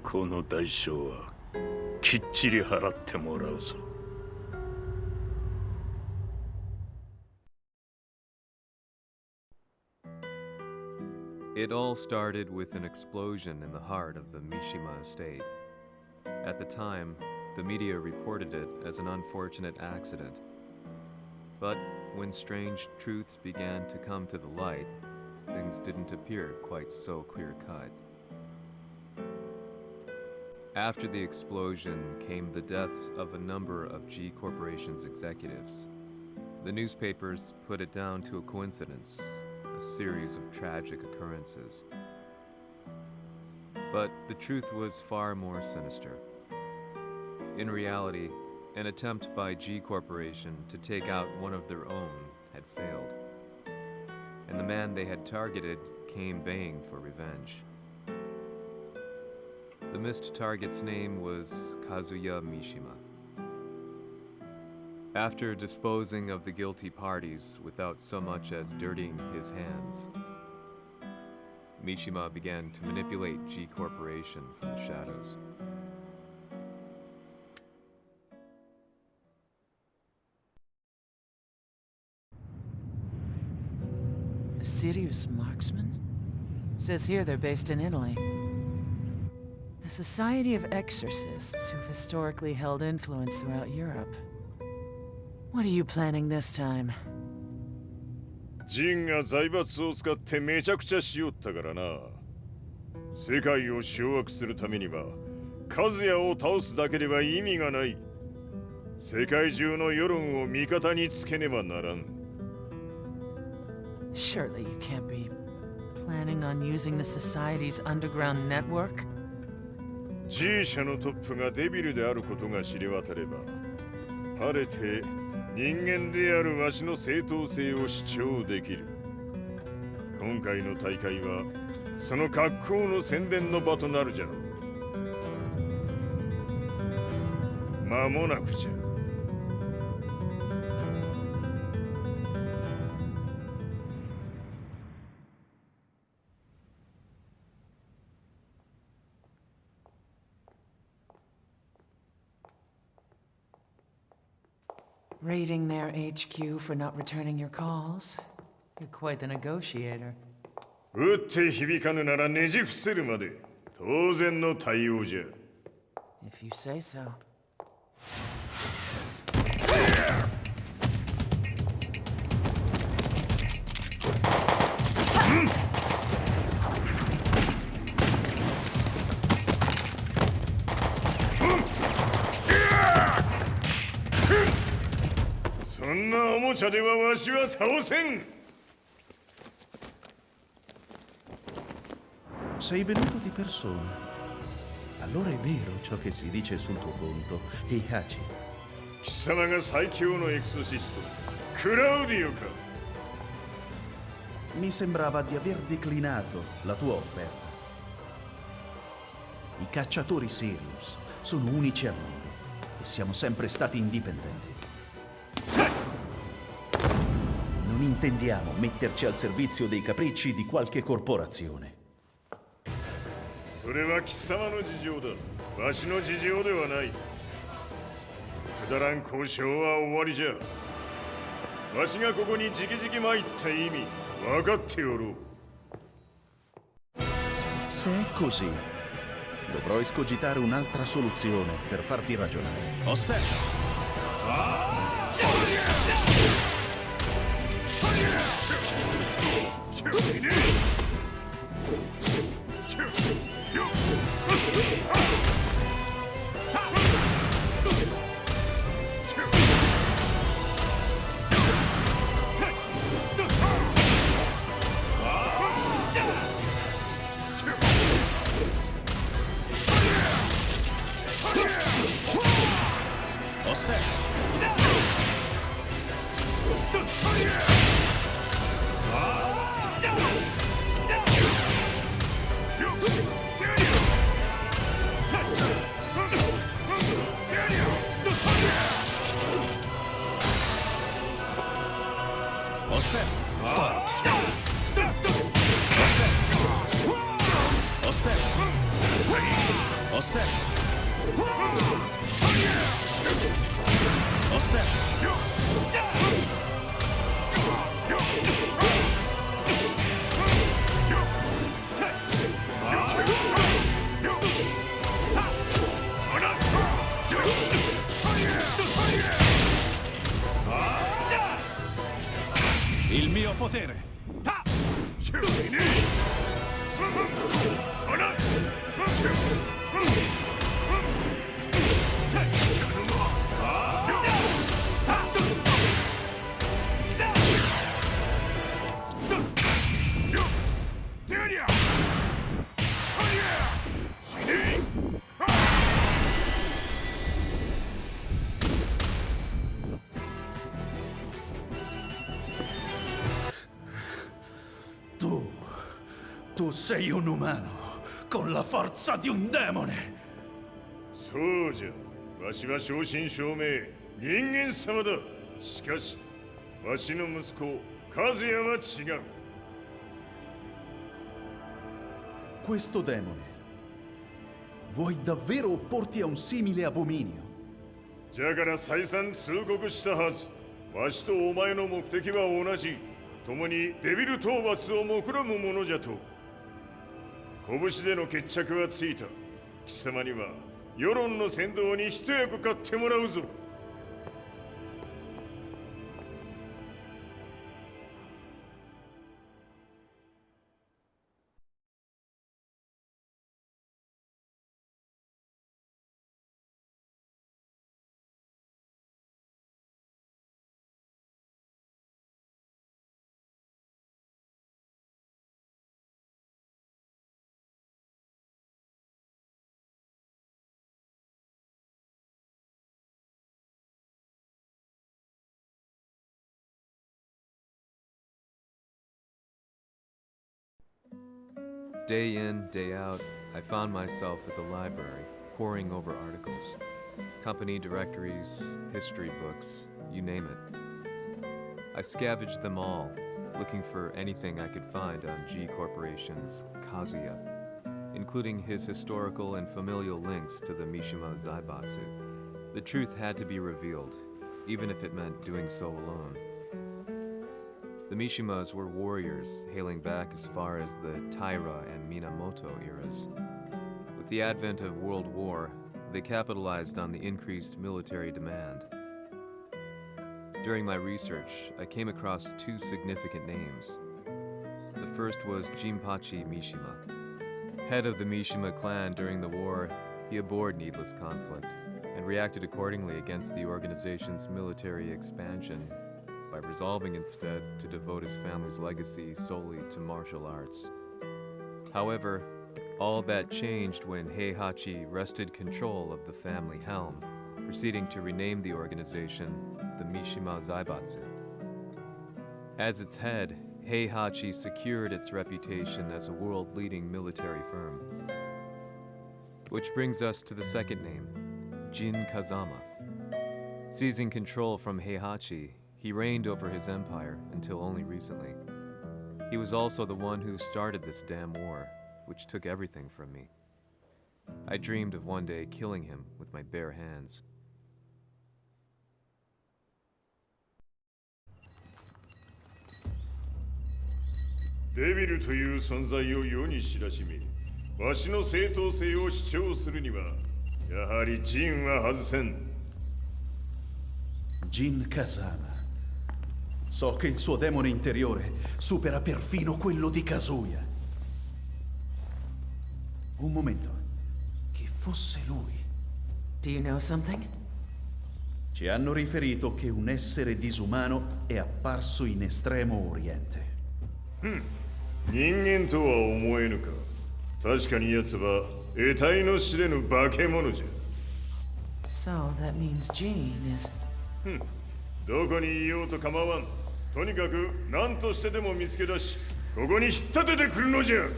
この代償はきっちり払ってもらうぞ。It all started with an explosion in the heart of the Mishima estate. At the time, the media reported it as an unfortunate accident. But when strange truths began to come to the light, things didn't appear quite so clear-cut. After the explosion came the deaths of a number of G Corporation's executives. The newspapers put it down to a coincidence, a series of tragic occurrences. But the truth was far more sinister. In reality, an attempt by G Corporation to take out one of their own had failed, and the man they had targeted came baying for revenge. The missed target's name was Kazuya Mishima. After disposing of the guilty parties without so much as dirtying his hands, Mishima began to manipulate G Corporation from the shadows. A serious marksman? Says here they're based in Italy. A society of exorcists who've historically held influence throughout Europe. What are you planning this time? ジンが財閥を使ってめちゃくちゃしよったからな。世界を掌握するためには、カズヤを倒すだけでは意味がない。世界中の世論を味方につけねばならん。Surely you can't be planning on using the society's underground network? G 社のトップがデビルであることが知れ渡れば、晴れて人間であるわしの正当性を主張できる。今回の大会はその格好の宣伝の場となるじゃろう。間もなくじゃ。Raiding their HQ for not returning your calls. You're quite the negotiator. 撃って響かぬならねじ伏せるまで当然の対応じゃ。If you say so. そんなおもちゃではわしは倒せん。Sei venuto di persona. Allora è vero ciò che si dice sul tuo conto, Heihachi. 貴様が最強のエクソシスト、クラウディオか。Mi sembrava di aver declinato la tua offerta. I cacciatori Sirius sono unici al mondo e siamo sempre stati indipendenti. Non intendiamo metterci al servizio dei capricci di qualche corporazione. それは貴様の事情だ。わしの事情ではない。くだらん交渉は終わりじゃ。わしがここに直々参った意味、分かっておろう。Se è così, dovrò escogitare un'altra soluzione per farti ragionare. Osserva! Osserva! Osserva! Il mio potere! Tu sei un umano con la forza di un demone. そうじゃ。わしは正真正銘人間様だ。しかしわしの息子和也は違う。 Questo demone, vuoi davvero opporti a un simile abominio? じゃから再三通告したはず。わしとお前の目的は同じ。共にデビル討伐を目論むものじゃと。拳での決着はついた。貴様には世論の先導に一役買ってもらうぞ。Day in, day out, I found myself at the library, poring over articles. Company directories, history books, you name it. I scavenged them all, looking for anything I could find on G Corporation's Kazuya, including his historical and familial links to the Mishima Zaibatsu. The truth had to be revealed, even if it meant doing so alone. The Mishimas were warriors hailing back as far as the Taira and Minamoto eras. With the advent of World War, they capitalized on the increased military demand. During my research, I came across two significant names. The first was Jinpachi Mishima. Head of the Mishima clan during the war, he abhorred needless conflict and reacted accordingly against the organization's military expansion by resolving instead to devote his family's legacy solely to martial arts. However, all that changed when Heihachi wrested control of the family helm, proceeding to rename the organization the Mishima Zaibatsu. As its head, Heihachi secured its reputation as a world-leading military firm. Which brings us to the second name, Jin Kazama. Seizing control from Heihachi, he reigned over his empire until only recently. He was also the one who started this damn war, which took everything from me. I dreamed of one day killing him with my bare hands. Devil という存在を世に知らしめ、わしの正当性を主張するには、やはりジンは外せん。 Jin Kazama. So che il suo demone interiore supera perfino quello di Kazuya. Un momento. Chi fosse lui? Do you know something? Ci hanno riferito che un essere disumano è apparso in Estremo Oriente. 人間とは思えぬか。確かに奴は得体の知れぬ化け物じゃ。 So that means Jean is... どこにいようと構わん。とにかく何としてでも見つけ出し、ここに引っ立ててくるのじゃ。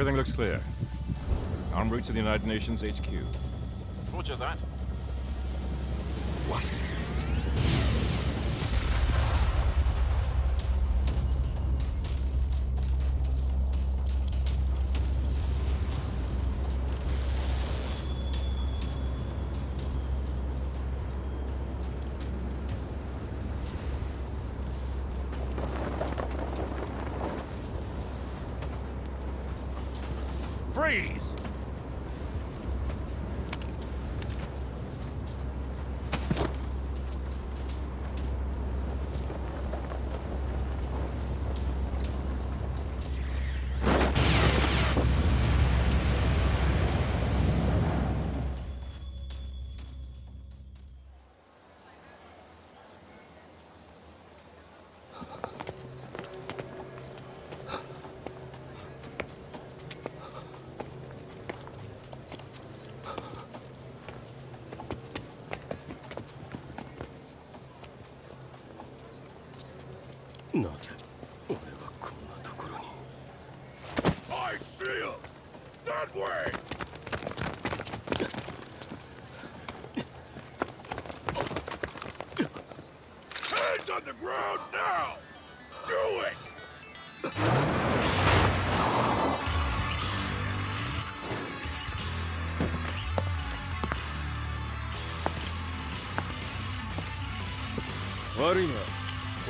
Everything looks clear. En route to the United Nations HQ. Roger that. What? Freeze! I see him! That way! Hands on the ground now! Do it!悪いな。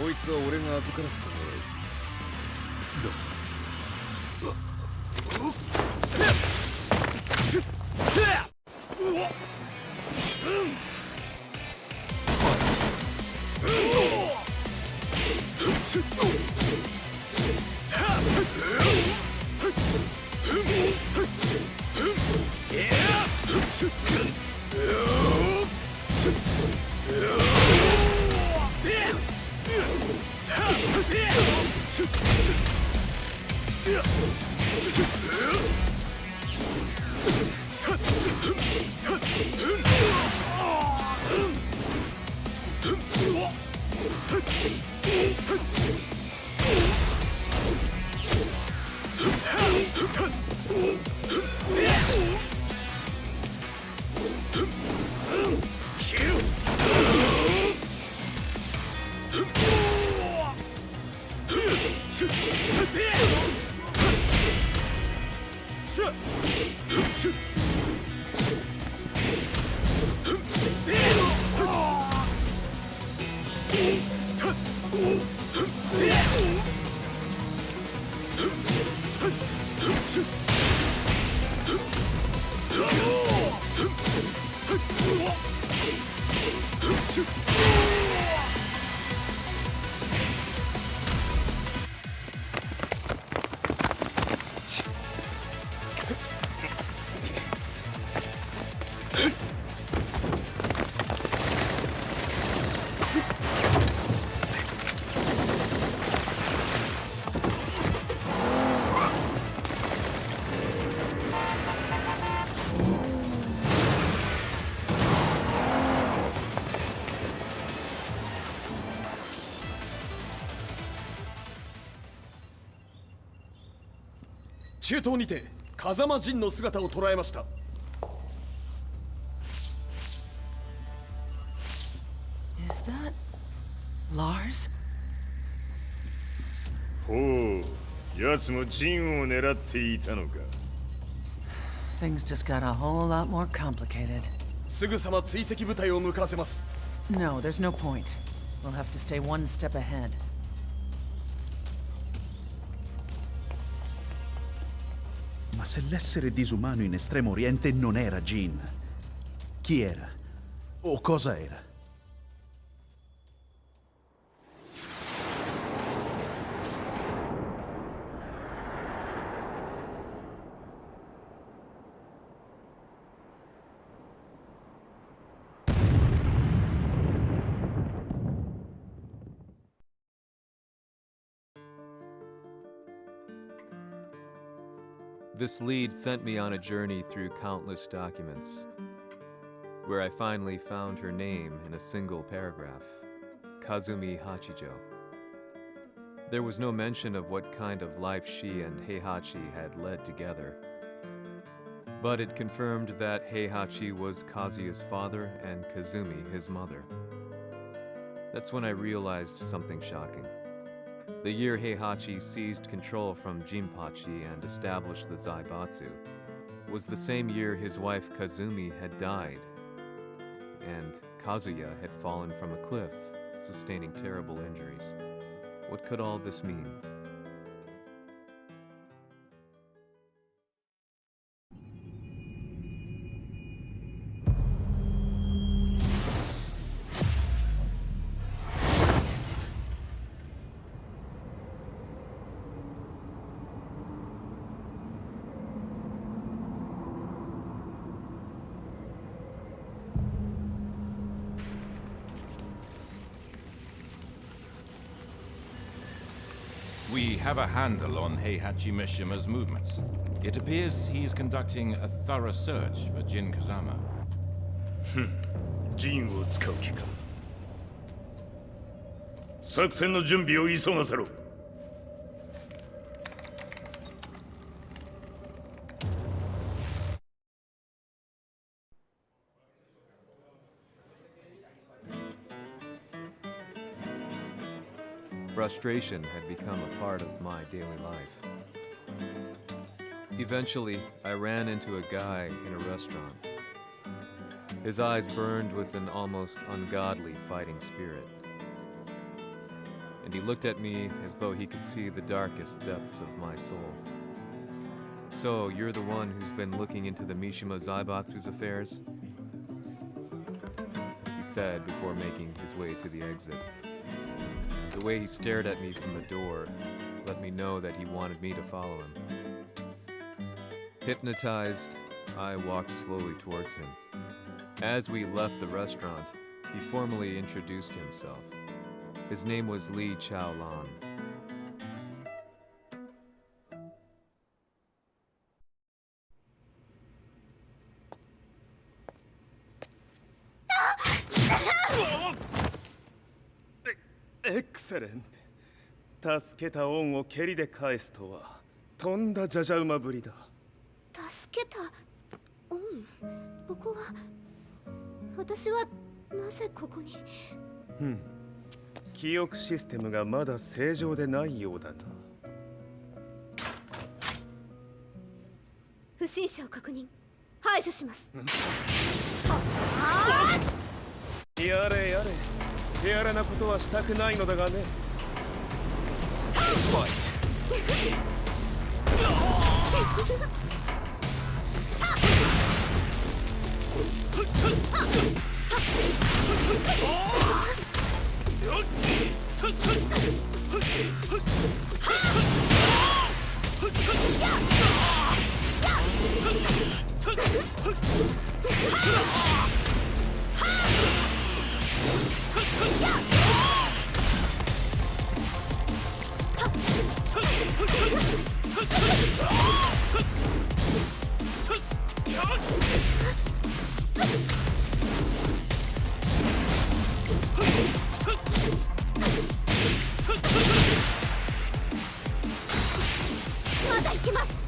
こいつは俺が預からせてもらう。中東にて風間陣の姿を捉えました。Is that Lars? ほう、奴もジンを狙っていたのか。Things just got a whole lot more complicated. すぐさま追跡部隊を向かわせます。No, there's no point. We'll have to stay one step ahead. Ma se l'essere disumano in Estremo Oriente non era Jin, chi era? O cosa era? This lead sent me on a journey through countless documents, where I finally found her name in a single paragraph, Kazumi Hachijo. There was no mention of what kind of life she and Heihachi had led together. But it confirmed that Heihachi was Kazuya's father and Kazumi his mother. That's when I realized something shocking. The year Heihachi seized control from Jinpachi and established the Zaibatsu was the same year his wife Kazumi had died, and Kazuya had fallen from a cliff, sustaining terrible injuries. What could all this mean? We have a handle on Heihachi Mishima's movements. It appears he is conducting a thorough search for Jin Kazama. ジンを使う気か。作戦の準備を急がせろ。Frustration had become a part of my daily life. Eventually, I ran into a guy in a restaurant. His eyes burned with an almost ungodly fighting spirit. And he looked at me as though he could see the darkest depths of my soul. So, you're the one who's been looking into the Mishima Zaibatsu's affairs? He said before making his way to the exit. The way he stared at me from the door let me know that he wanted me to follow him. Hypnotized, I walked slowly towards him. As we left the restaurant, he formally introduced himself. His name was Li Chaolan. Excellent. 助けた恩を蹴りで返すとはとんだじゃじゃ馬ぶりだ。助けた恩。ここは私はなぜここに。記憶システムがまだ正常でないようだな。不審者を確認。排除します。やれやれ。手荒なことはしたくないのだがね。まだ行きます。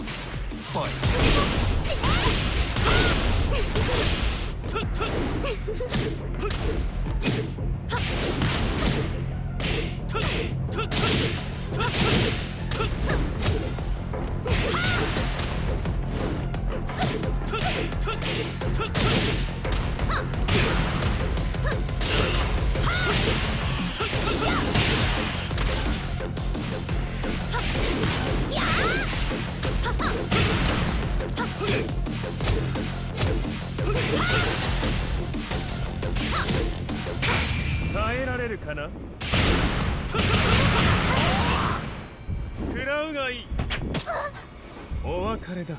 耐えられるかな。食らうがいい。お別れだ。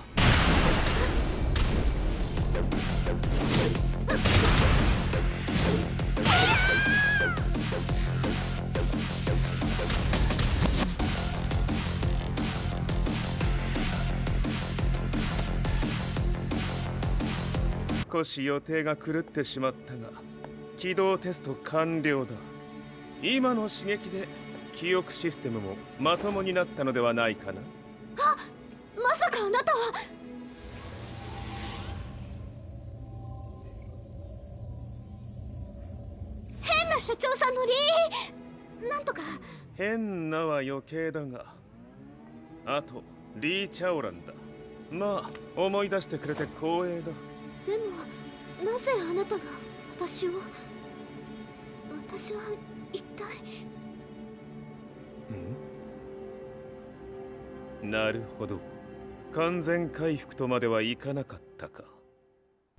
少し予定が狂ってしまったが起動テスト完了だ。今の刺激で記憶システムもまともになったのではないかな。まさかあなたは。変な社長さんのなんとか。変なは余計だが、あとリー・チャオランだ。まあ思い出してくれて光栄だ。でもなぜあなたが私は一体。なるほど、完全回復とまではいかなかったか。